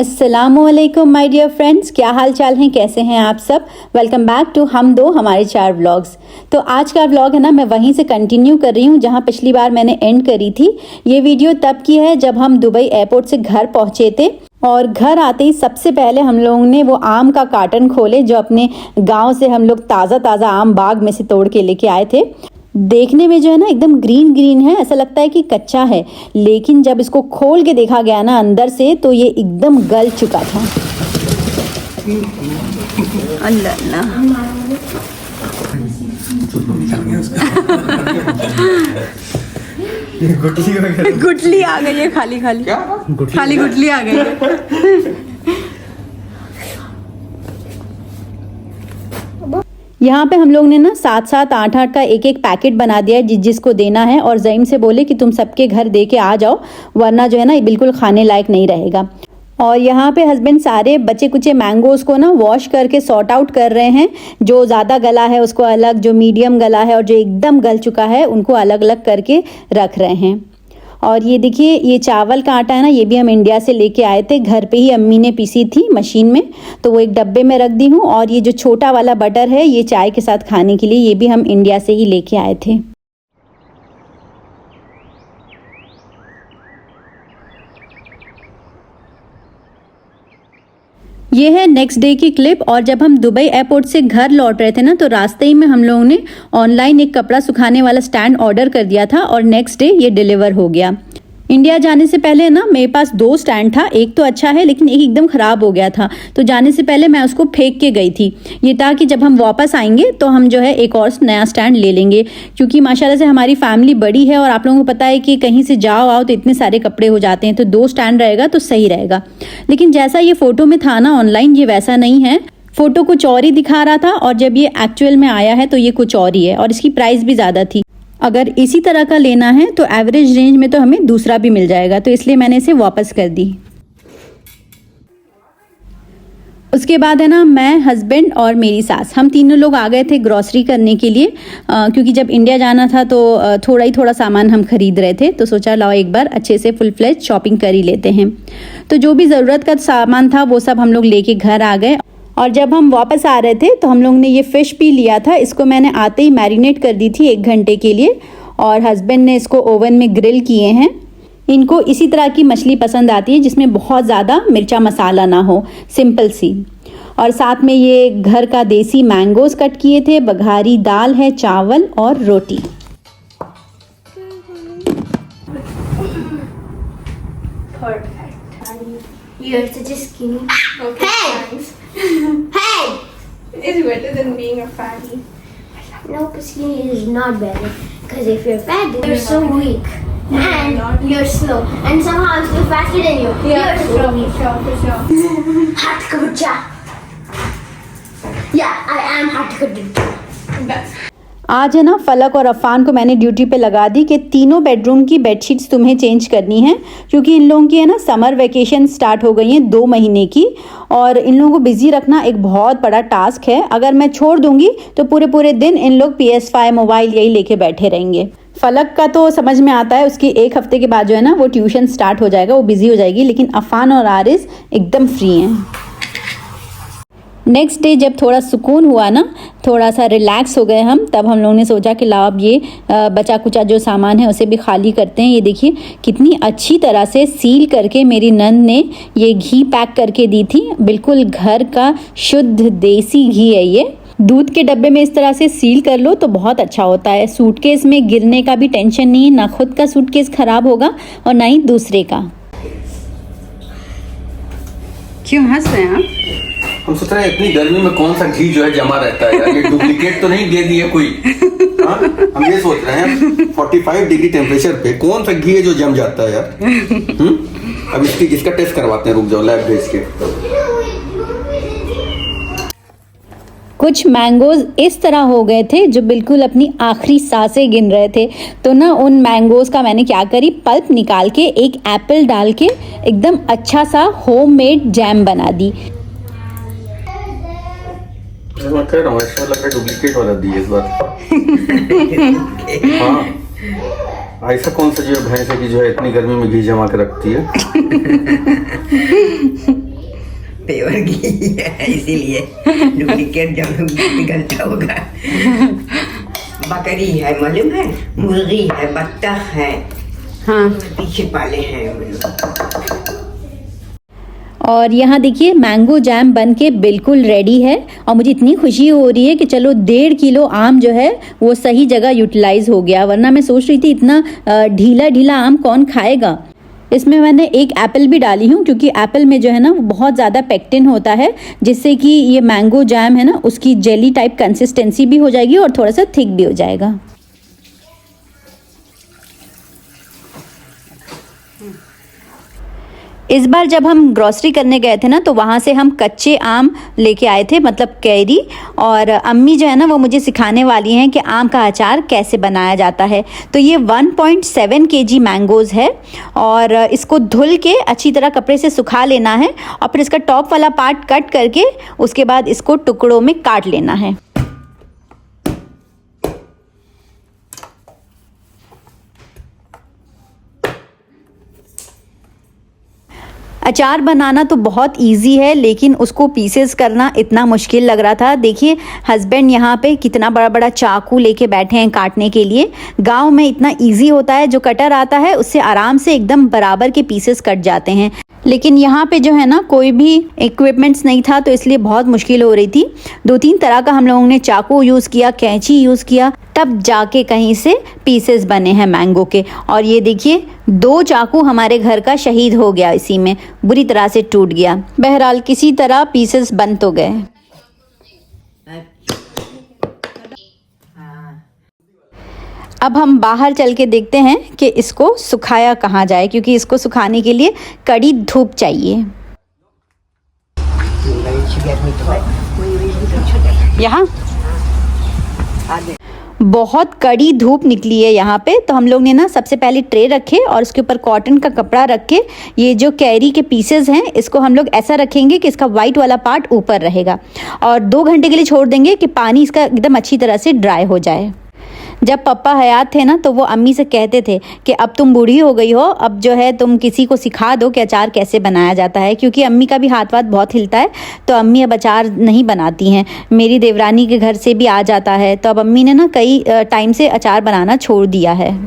अस्सलामुअलैकुम my dear friends, क्या हाल चाल हैं, कैसे हैं आप सब। वेलकम बैक टू हम दो हमारे चार व्लॉग्स। तो आज का व्लॉग है ना, मैं वहीं से कंटिन्यू कर रही हूँ जहाँ पिछली बार मैंने एंड करी थी। ये वीडियो तब की है जब हम दुबई एयरपोर्ट से घर पहुँचे थे और घर आते ही सबसे पहले हम लोगों ने वो आम का कार्टन खोले जो अपने गाँव से हम लोग ताज़ा ताज़ा आम बाग में से तोड़ के लेके आए थे। देखने में जो है ना एकदम ग्रीन ग्रीन है, ऐसा लगता है कि कच्चा है, लेकिन जब इसको खोल के देखा गया ना अंदर से तो ये एकदम गल चुका था। अल्लाह गुटली आ गई है, खाली खाली खाली गुटली आ गई है। यहाँ पे हम लोग ने ना 7-7, 8-8 का एक पैकेट बना दिया है जिसको देना है, और ज़ईम से बोले कि तुम सबके घर दे के आ जाओ वरना जो है ना बिल्कुल खाने लायक नहीं रहेगा। और यहाँ पे हस्बैंड सारे बचे कुचे मैंगोज़ को ना वॉश करके सॉर्ट आउट कर रहे हैं। जो ज़्यादा गला है उसको अलग, जो मीडियम गला है और जो एकदम गल चुका है उनको अलग अलग करके रख रहे हैं। और ये देखिए, ये चावल का आटा है ना, ये भी हम इंडिया से लेके आए थे, घर पे ही अम्मी ने पीसी थी मशीन में, तो वो एक डब्बे में रख दी हूँ। और ये जो छोटा वाला बटर है ये चाय के साथ खाने के लिए, ये भी हम इंडिया से ही लेके आए थे। ये है नेक्स्ट डे की क्लिप। और जब हम दुबई एयरपोर्ट से घर लौट रहे थे ना तो रास्ते ही में हम लोगों ने ऑनलाइन एक कपड़ा सुखाने वाला स्टैंड ऑर्डर कर दिया था और नेक्स्ट डे ये डिलीवर हो गया। इंडिया जाने से पहले ना मेरे पास 2 स्टैंड था, एक तो अच्छा है लेकिन एक एकदम ख़राब हो गया था, तो जाने से पहले मैं उसको फेंक के गई थी। ये था कि जब हम वापस आएंगे तो हम जो है एक और नया स्टैंड ले लेंगे, क्योंकि माशाल्लाह से हमारी फैमिली बड़ी है और आप लोगों को पता है कि कहीं से जाओ आओ तो इतने सारे कपड़े हो जाते हैं, तो 2 स्टैंड रहेगा तो सही रहेगा। लेकिन जैसा ये फ़ोटो में था ना ऑनलाइन, ये वैसा नहीं है। फ़ोटो कुछ और ही दिखा रहा था और जब ये एक्चुअल में आया है तो ये कुछ और ही है, और इसकी प्राइस भी ज़्यादा थी। अगर इसी तरह का लेना है तो एवरेज रेंज में तो हमें दूसरा भी मिल जाएगा, तो इसलिए मैंने इसे वापस कर दी। उसके बाद है ना, मैं, हस्बैंड और मेरी सास, हम तीनों लोग आ गए थे ग्रॉसरी करने के लिए, क्योंकि जब इंडिया जाना था तो थोड़ा सामान हम खरीद रहे थे, तो सोचा लाओ एक बार अच्छे से फुल फ्लेज शॉपिंग कर ही लेते हैं। तो जो भी ज़रूरत का सामान था वो सब हम लोग लेके घर आ गए। और जब हम वापस आ रहे थे तो हम लोग ने ये फ़िश भी लिया था, इसको मैंने आते ही मैरिनेट कर दी थी 1 घंटे के लिए, और हस्बैंड ने इसको ओवन में ग्रिल किए हैं। इनको इसी तरह की मछली पसंद आती है जिसमें बहुत ज़्यादा मिर्चा मसाला ना हो, सिंपल सी। और साथ में ये घर का देसी मैंगोज़ कट किए थे, बघारी दाल है, चावल और रोटी। You're such a skinny. Okay. Hey! It's better than being a fatty. No, skinny is not better. Because if you're fat, then you're so weak. And you're slow. And somehow I'm still faster than you. Yeah, You're so weak. for sure. Hot kabucha. Yeah, I am hot kabucha. That's आज है ना फलक और अफ़ान को मैंने duty पे लगा दी कि तीनों बेडरूम की बेडशीट्स तुम्हें चेंज करनी है, क्योंकि इन लोगों की है ना समर वेकेशन स्टार्ट हो गई हैं 2 महीने की, और इन लोगों को बिज़ी रखना एक बहुत बड़ा टास्क है। अगर मैं छोड़ दूंगी तो पूरे दिन इन लोग PS5 मोबाइल यही लेके बैठे रहेंगे। फलक का तो समझ में आता है, उसकी 1 हफ्ते के बाद जो है ना वो ट्यूशन स्टार्ट हो जाएगा, वो बिज़ी हो जाएगी, लेकिन अफ़ान और आरिस एकदम फ्री हैं। नेक्स्ट डे जब थोड़ा सुकून हुआ ना, थोड़ा सा रिलैक्स हो गए हम, तब हम लोगों ने सोचा कि लाओ अब ये बचा कुचा जो सामान है उसे भी खाली करते हैं। ये देखिए कितनी अच्छी तरह से सील करके मेरी नंद ने ये घी पैक करके दी थी, बिल्कुल घर का शुद्ध देसी घी है ये। दूध के डब्बे में इस तरह से सील कर लो तो बहुत अच्छा होता है, सूटकेस में गिरने का भी टेंशन नहीं है, ना खुद का सूटकेस खराब होगा और ना ही दूसरे का। क्यों हंस रहे हैं आप? हम सोच रहे हैं इतनी गर्मी में कौन सा घी जो है जमा रहता है यार, ये डुप्लीकेट तो नहीं दे दिया कोई। हाँ? हम ये सोच रहे हैं 45 डिग्री टेम्परेचर पे कौन सा घी है जो जम जाता है यार। अब इसका टेस्ट करवाते हैं, रुक जाओ लैब भेज के। कुछ मैंगोज़ इस तरह हो गए थे जो बिल्कुल अपनी आखिरी सांसें गिन रहे थे, तो ना उन मैंगोज़ का मैंने क्या करी, पल्प निकाल के एक एप्पल डाल के एकदम अच्छा सा होममेड जैम बना दी। मैं कह रहा हूँ ऐसा लग रहा है डुप्लीकेट वाला दिए इस बार। हाँ, ऐसा कौन सा जो है भैंस है कि जो है इतनी गर्मी में घी जमा के रखती है। प्योर घी है, इसीलिए डुप्लीकेट जब पिघलता होगा। बकरी है, मालूम है, मुर्गी है, बत्तख है, हाँ पीछे पाले हैं हम लोग। और यहाँ देखिए मैंगो जैम बन के बिल्कुल रेडी है और मुझे इतनी खुशी हो रही है कि चलो 1.5 किलो आम जो है वो सही जगह यूटिलाइज हो गया, वरना मैं सोच रही थी इतना ढीला ढीला आम कौन खाएगा। इसमें मैंने एक एप्पल भी डाली हूँ क्योंकि एप्पल में जो है ना वो बहुत ज़्यादा पेक्टिन होता है, जिससे कि ये मैंगो जैम है ना उसकी जेली टाइप कंसिस्टेंसी भी हो जाएगी और थोड़ा सा थिक भी हो जाएगा। इस बार जब हम ग्रॉसरी करने गए थे ना तो वहाँ से हम कच्चे आम लेके आए थे, मतलब कैरी, और अम्मी जो है ना वो मुझे सिखाने वाली हैं कि आम का अचार कैसे बनाया जाता है। तो ये 1.7 kg मैंगोज़ है और इसको धुल के अच्छी तरह कपड़े से सुखा लेना है और फिर इसका टॉप वाला पार्ट कट करके उसके बाद इसको टुकड़ों में काट लेना है। अचार बनाना तो बहुत इजी है लेकिन उसको पीसेस करना इतना मुश्किल लग रहा था। देखिए हस्बैंड यहाँ पे कितना बड़ा बड़ा चाकू लेके बैठे हैं काटने के लिए। गांव में इतना इजी होता है, जो कटर आता है उससे आराम से एकदम बराबर के पीसेस कट जाते हैं, लेकिन यहाँ पे जो है ना कोई भी इक्विपमेंट्स नहीं था तो इसलिए बहुत मुश्किल हो रही थी। 2-3 तरह का हम लोगों ने चाकू यूज़ किया, कैंची यूज़ किया, तब जाके कहीं से पीसेस बने हैं मैंगो के। और ये देखिए 2 चाकू हमारे घर का शहीद हो गया, इसी में बुरी तरह से टूट गया। बहरहाल किसी तरह पीसेस बन तो गए। अब हम बाहर चल के देखते हैं कि इसको सुखाया कहाँ जाए, क्योंकि इसको सुखाने के लिए कड़ी धूप चाहिए। यहाँ बहुत कड़ी धूप निकली है यहाँ पे, तो हम लोग ने ना सबसे पहले ट्रे रखे और उसके ऊपर कॉटन का कपड़ा रख के ये जो कैरी के पीसेस हैं इसको हम लोग ऐसा रखेंगे कि इसका वाइट वाला पार्ट ऊपर रहेगा और 2 घंटे के लिए छोड़ देंगे कि पानी इसका एकदम अच्छी तरह से ड्राई हो जाए। जब पापा हयात थे ना तो वो अम्मी से कहते थे कि अब तुम बूढ़ी हो गई हो, अब जो है तुम किसी को सिखा दो कि अचार कैसे बनाया जाता है, क्योंकि अम्मी का भी हाथ वाथ बहुत हिलता है तो अम्मी अब अचार नहीं बनाती हैं। मेरी देवरानी के घर से भी आ जाता है तो अब अम्मी ने ना कई टाइम से अचार बनाना छोड़ दिया है।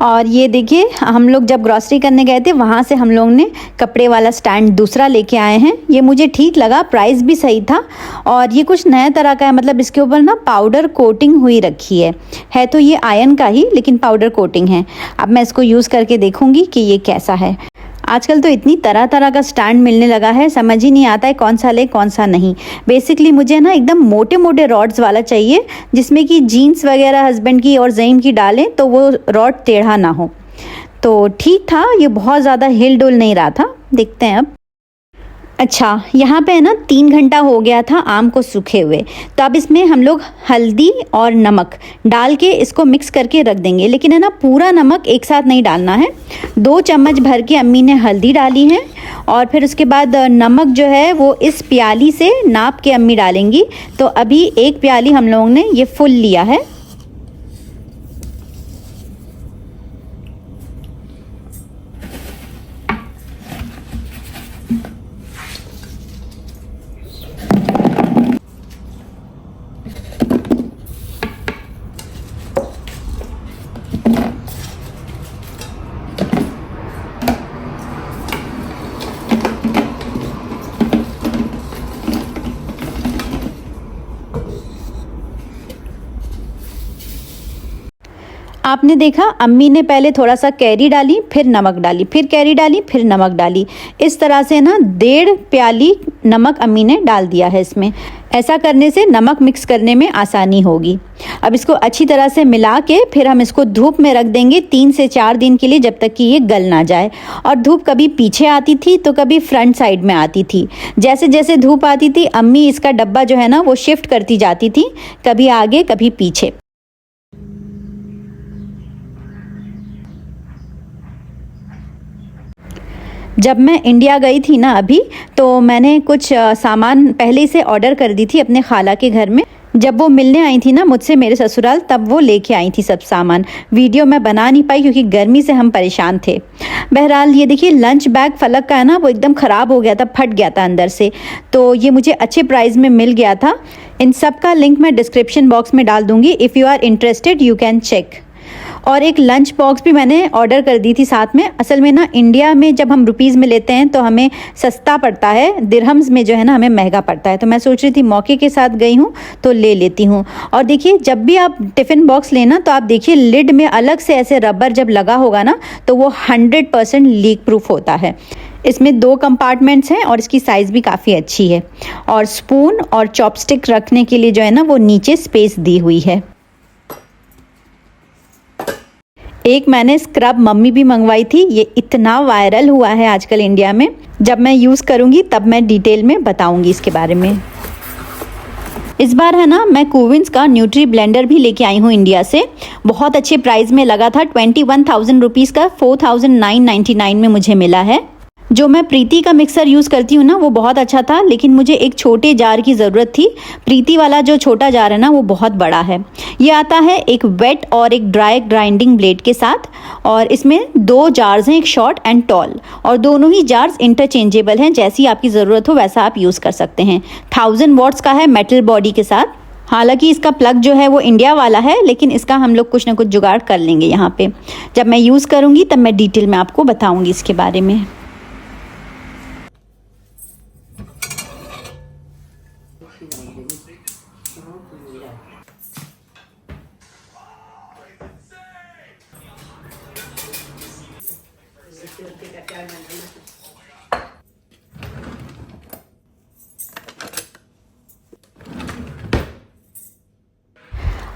और ये देखिए हम लोग जब ग्रॉसरी करने गए थे वहाँ से हम लोग ने कपड़े वाला स्टैंड दूसरा लेके आए हैं। ये मुझे ठीक लगा, प्राइस भी सही था और ये कुछ नया तरह का है, मतलब इसके ऊपर ना पाउडर कोटिंग हुई रखी है तो ये आयरन का ही लेकिन पाउडर कोटिंग है। अब मैं इसको यूज़ करके देखूँगी कि ये कैसा है। आजकल तो इतनी तरह तरह का स्टैंड मिलने लगा है, समझ ही नहीं आता है कौन सा ले कौन सा नहीं। बेसिकली मुझे ना एकदम मोटे मोटे रॉड्स वाला चाहिए जिसमें कि जीन्स वगैरह हस्बैंड की और ज़ईन की डालें तो वो रॉड टेढ़ा ना हो। तो ठीक था, ये बहुत ज़्यादा हिल डुल नहीं रहा था। देखते हैं अब। अच्छा, यहाँ पे है ना 3 घंटा हो गया था आम को सूखे हुए, तो अब इसमें हम लोग हल्दी और नमक डाल के इसको मिक्स करके रख देंगे, लेकिन है ना पूरा नमक एक साथ नहीं डालना है। 2 चम्मच भर के अम्मी ने हल्दी डाली है और फिर उसके बाद नमक जो है वो इस प्याली से नाप के अम्मी डालेंगी। तो अभी 1 प्याली हम लोगों ने ये फुल लिया है। आपने देखा अम्मी ने पहले थोड़ा सा कैरी डाली, फिर नमक डाली, फिर कैरी डाली, फिर नमक डाली। इस तरह से ना 1.5 प्याली नमक अम्मी ने डाल दिया है इसमें। ऐसा करने से नमक मिक्स करने में आसानी होगी। अब इसको अच्छी तरह से मिला के फिर हम इसको धूप में रख देंगे 3 से 4 दिन के लिए, जब तक कि ये गल ना जाए। और धूप कभी पीछे आती थी तो कभी फ्रंट साइड में आती थी। जैसे जैसे धूप आती थी अम्मी इसका डब्बा जो है ना वो शिफ्ट करती जाती थी, कभी आगे कभी पीछे। जब मैं इंडिया गई थी ना अभी, तो मैंने कुछ सामान पहले से ऑर्डर कर दी थी अपने खाला के घर में, जब वो मिलने आई थी ना मुझसे मेरे ससुराल, तब वो लेके आई थी सब सामान। वीडियो मैं बना नहीं पाई क्योंकि गर्मी से हम परेशान थे। बहरहाल ये देखिए लंच बैग फलक का है ना, वो एकदम ख़राब हो गया था, फट गया था अंदर से, तो ये मुझे अच्छे प्राइस में मिल गया था। इन सब का लिंक मैं डिस्क्रिप्शन बॉक्स में डाल दूँगी, if you are interested you can check. और एक लंच बॉक्स भी मैंने ऑर्डर कर दी थी साथ में। असल में ना इंडिया में जब हम रुपीज़ में लेते हैं तो हमें सस्ता पड़ता है, दिरहम्स में जो है ना हमें महंगा पड़ता है। तो मैं सोच रही थी मौके के साथ गई हूँ तो ले लेती हूँ। और देखिए जब भी आप टिफ़िन बॉक्स लेना तो आप देखिए लिड में अलग से ऐसे रबर जब लगा होगा ना तो वो 100% लीक प्रूफ होता है। इसमें 2 कंपार्टमेंट्स हैं और इसकी साइज़ भी काफ़ी अच्छी है। और स्पून और चॉपस्टिक रखने के लिए जो है ना वो नीचे स्पेस दी हुई है। एक मैंने स्क्रब मम्मी भी मंगवाई थी, ये इतना वायरल हुआ है आजकल इंडिया में। जब मैं यूज़ करूँगी तब मैं डिटेल में बताऊँगी इसके बारे में। इस बार है ना मैं कोविंस का न्यूट्री ब्लेंडर भी लेके आई हूँ इंडिया से। बहुत अच्छे प्राइस में लगा था, 21,000 रुपीज़ का 4,999 में मुझे मिला है। जो मैं प्रीति का मिक्सर यूज़ करती हूँ ना वो बहुत अच्छा था, लेकिन मुझे एक छोटे जार की ज़रूरत थी। प्रीति वाला जो छोटा जार है ना वो बहुत बड़ा है। ये आता है एक वेट और एक ड्राई ग्राइंडिंग ब्लेड के साथ, और इसमें 2 जार्स हैं, एक शॉर्ट एंड टॉल, और दोनों ही जार्स इंटरचेंजेबल हैं, जैसी आपकी ज़रूरत हो वैसा आप यूज़ कर सकते हैं। 1000 वॉट्स का है मेटल बॉडी के साथ। हालांकि इसका प्लग जो है वो इंडिया वाला है, लेकिन इसका हम लोग कुछ ना कुछ जुगाड़ कर लेंगे यहाँ पे। जब मैं यूज़ करूँगी तब मैं डिटेल में आपको बताऊँगी इसके बारे में।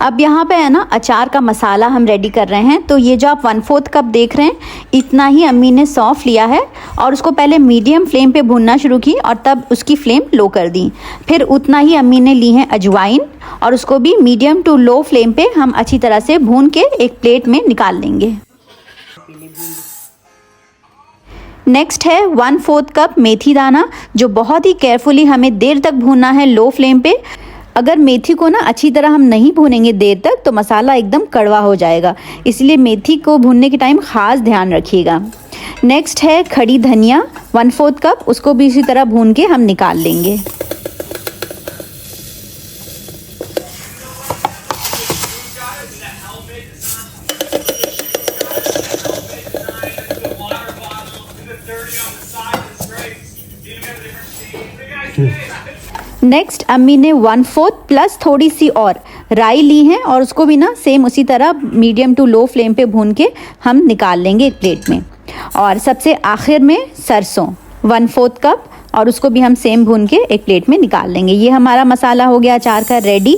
अब यहाँ पे है ना अचार का मसाला हम रेडी कर रहे हैं। तो ये जो आप 1/4 कप देख रहे हैं, इतना ही अम्मी ने सौंफ लिया है और उसको पहले मीडियम फ्लेम पे भूनना शुरू की और तब उसकी फ्लेम लो कर दी। फिर उतना ही अम्मी ने ली है अजवाइन और उसको भी मीडियम टू लो फ्लेम पे हम अच्छी तरह से भून के एक प्लेट में निकाल लेंगे। नेक्स्ट है 1/4 कप मेथी दाना, जो बहुत ही केयरफुली हमें देर तक भूनना है लो फ्लेम पे। अगर मेथी को ना अच्छी तरह हम नहीं भूनेंगे देर तक तो मसाला एकदम कड़वा हो जाएगा, इसलिए मेथी को भूनने के टाइम ख़ास ध्यान रखिएगा। नेक्स्ट है खड़ी धनिया 1/4 कप, उसको भी इसी तरह भून के हम निकाल लेंगे। नेक्स्ट अम्मी ने 1/4 प्लस थोड़ी सी और राई ली है और उसको भी ना सेम उसी तरह मीडियम टू लो फ्लेम पे भून के हम निकाल लेंगे एक प्लेट में। और सबसे आखिर में सरसों 1/4 कप, और उसको भी हम सेम भून के एक प्लेट में निकाल लेंगे। ये हमारा मसाला हो गया अचार का रेडी।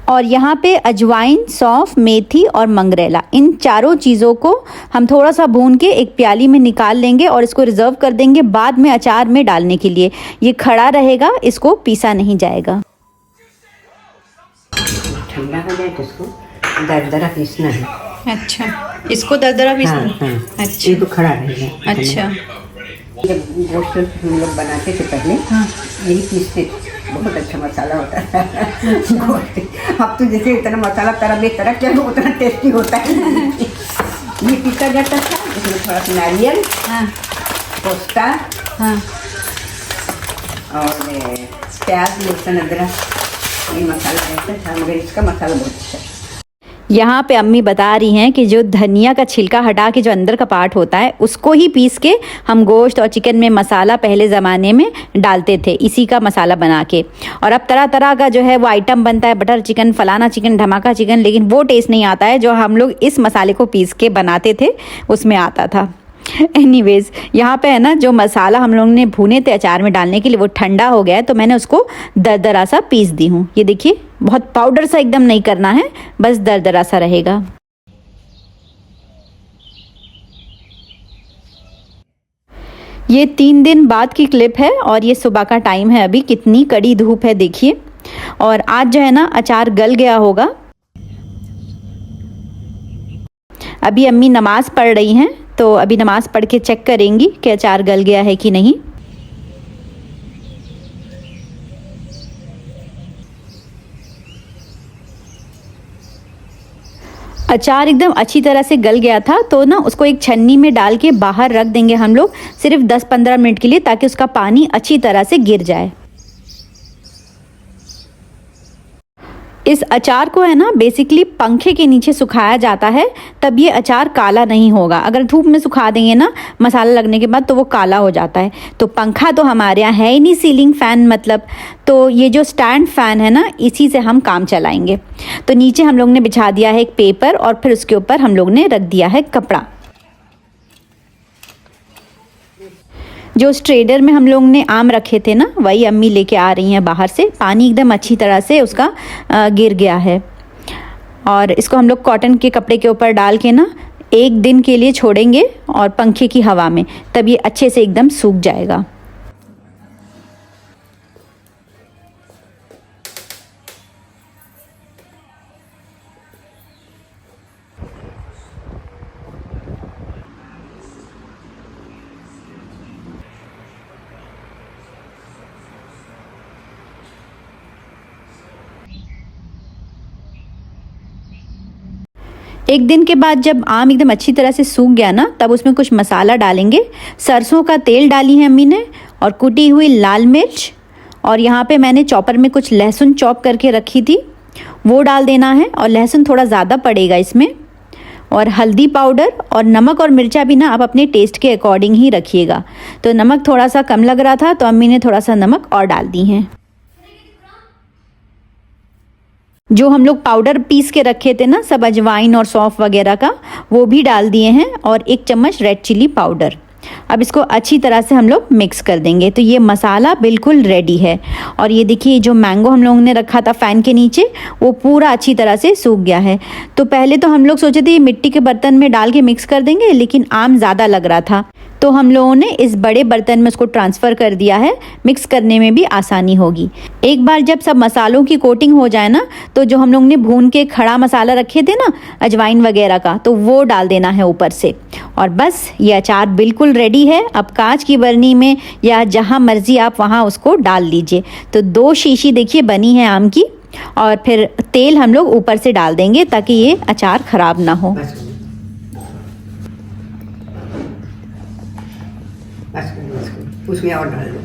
और यहाँ पे अजवाइन, सौंफ, मेथी और मंगरेला, इन चारों चीज़ों को हम थोड़ा सा भून के एक प्याली में निकाल लेंगे और इसको रिज़र्व कर देंगे बाद में अचार में डालने के लिए। ये खड़ा रहेगा, इसको पीसा नहीं जाएगा। ठंडा हो जाए तो इसको दरदरा पीसना है। अच्छा, इसको दरदरा पीसना है? हाँ। अच्छा, ये तो खड़ा रहेगा। अच्छा। जब गोश्त हम लोग बनाते थे पहले, यही पीसते थे, बहुत अच्छा मसाला होता है। अब तो जैसे इतना मसाला तरह बेतरह क्या उतना टेस्टी होता है। ये पीसा जाता था, इसमें थोड़ा सा नारियल, पोस्ता, और प्याज, लहसुन, अदरक, ये मसाला रहता था, मगर इसका मसाला बहुत अच्छा है। यहाँ पे अम्मी बता रही हैं कि जो धनिया का छिलका हटा के जो अंदर का पार्ट होता है उसको ही पीस के हम गोश्त और चिकन में मसाला पहले ज़माने में डालते थे, इसी का मसाला बना के। और अब तरह तरह का जो है वो आइटम बनता है, बटर चिकन, फलाना चिकन, धमाका चिकन, लेकिन वो टेस्ट नहीं आता है जो हम लोग इस मसाले को पीस के बनाते थे उसमें आता था। एनीवेज, यहाँ पे है ना जो मसाला हम लोगों ने भुने थे अचार में डालने के लिए वो ठंडा हो गया है, तो मैंने उसको दरदरा सा पीस दी हूँ। ये देखिए, बहुत पाउडर सा एकदम नहीं करना है, बस दरदरा सा रहेगा। ये 3 दिन बाद की क्लिप है और ये सुबह का टाइम है। अभी कितनी कड़ी धूप है देखिए, और आज जो है ना अचार गल गया होगा। अभी अम्मी नमाज़ पढ़ रही हैं, तो अभी नमाज़ पढ़ के चेक करेंगी कि अचार गल गया है कि नहीं। अचार एकदम अच्छी तरह से गल गया था, तो ना उसको एक छन्नी में डाल के बाहर रख देंगे हम लोग सिर्फ 10-15 मिनट के लिए, ताकि उसका पानी अच्छी तरह से गिर जाए। इस अचार को है ना बेसिकली पंखे के नीचे सुखाया जाता है, तब ये अचार काला नहीं होगा। अगर धूप में सुखा देंगे ना मसाला लगने के बाद तो वो काला हो जाता है। तो पंखा तो हमारे यहाँ है ही नहीं, सीलिंग फ़ैन मतलब, तो ये जो स्टैंड फ़ैन है ना इसी से हम काम चलाएंगे। तो नीचे हम लोग ने बिछा दिया है एक पेपर और फिर उसके ऊपर हम लोग ने रख दिया है कपड़ा। जो स्ट्रेडर में हम लोग ने आम रखे थे ना वही अम्मी लेके आ रही हैं बाहर से। पानी एकदम अच्छी तरह से उसका गिर गया है और इसको हम लोग कॉटन के कपड़े के ऊपर डाल के ना 1 दिन के लिए छोड़ेंगे और पंखे की हवा में, तब ये अच्छे से एकदम सूख जाएगा। एक दिन के बाद जब आम एकदम अच्छी तरह से सूख गया ना, तब उसमें कुछ मसाला डालेंगे। सरसों का तेल डाली है अम्मी ने और कुटी हुई लाल मिर्च, और यहाँ पे मैंने चॉपर में कुछ लहसुन चॉप करके रखी थी वो डाल देना है, और लहसुन थोड़ा ज़्यादा पड़ेगा इसमें। और हल्दी पाउडर और नमक और मिर्चा भी ना आप अपने टेस्ट के अकॉर्डिंग ही रखिएगा। तो नमक थोड़ा सा कम लग रहा था तो अम्मी ने थोड़ा सा नमक और डाल दी हैं। जो हम लोग पाउडर पीस के रखे थे ना सब अजवाइन और सौंफ वगैरह का, वो भी डाल दिए हैं, और 1 चम्मच रेड चिली पाउडर। अब इसको अच्छी तरह से हम लोग मिक्स कर देंगे। तो ये मसाला बिल्कुल रेडी है। और ये देखिए जो मैंगो हम लोगों ने रखा था फ़ैन के नीचे वो पूरा अच्छी तरह से सूख गया है। तो पहले तो हम लोग सोचे थे मिट्टी के बर्तन में डाल के मिक्स कर देंगे, लेकिन आम ज़्यादा लग रहा था तो हम लोगों ने इस बड़े बर्तन में उसको ट्रांसफ़र कर दिया है। मिक्स करने में भी आसानी होगी। एक बार जब सब मसालों की कोटिंग हो जाए ना, तो जो हम लोग ने भून के खड़ा मसाला रखे थे ना अजवाइन वगैरह का, तो वो डाल देना है ऊपर से। और बस ये अचार बिल्कुल रेडी है। अब कांच की बरनी में या जहाँ मर्जी आप वहाँ उसको डाल लीजिए। तो 2 शीशी देखिए बनी है आम की, और फिर तेल हम लोग ऊपर से डाल देंगे ताकि ये अचार ख़राब ना हो। उसमें और डाल दो।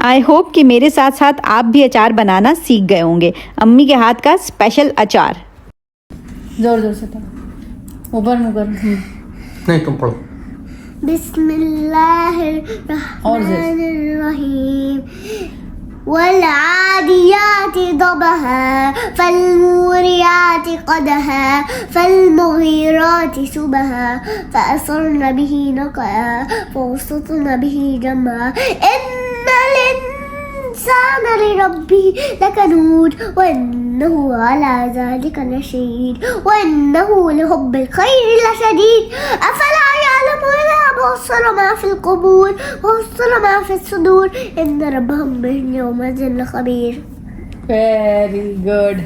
आई होप कि मेरे साथ साथ आप भी अचार बनाना सीख गए होंगे। अम्मी के हाथ का स्पेशल अचार। जोर जोर से ऊपर मुँह कर। नहीं तुम पढ़ो। बिस्मिल्लाहिर्रहमानिर्रहीम वल्आदियाति दबहा फल्मुरियाति क़दहा फल्मुग़ीराति सुबहा फ़असरन बिही नक़आ फ़वसतन बिही जमआ इन्नल इंसान लिरब्बिही लकनूद वइन्नहु अला ज़ालिका लशहीद वइन्नहु लिहुब्बिल खैरि लशदीद अफ़ला यअलमु इज़ा बुस्सिर मा फ़िल क़ुबूर वहुस्सिर मा फ़िस सुदूर इन्न रब्बहुम बिहिम यौमइज़िन लख़बीर। Very good.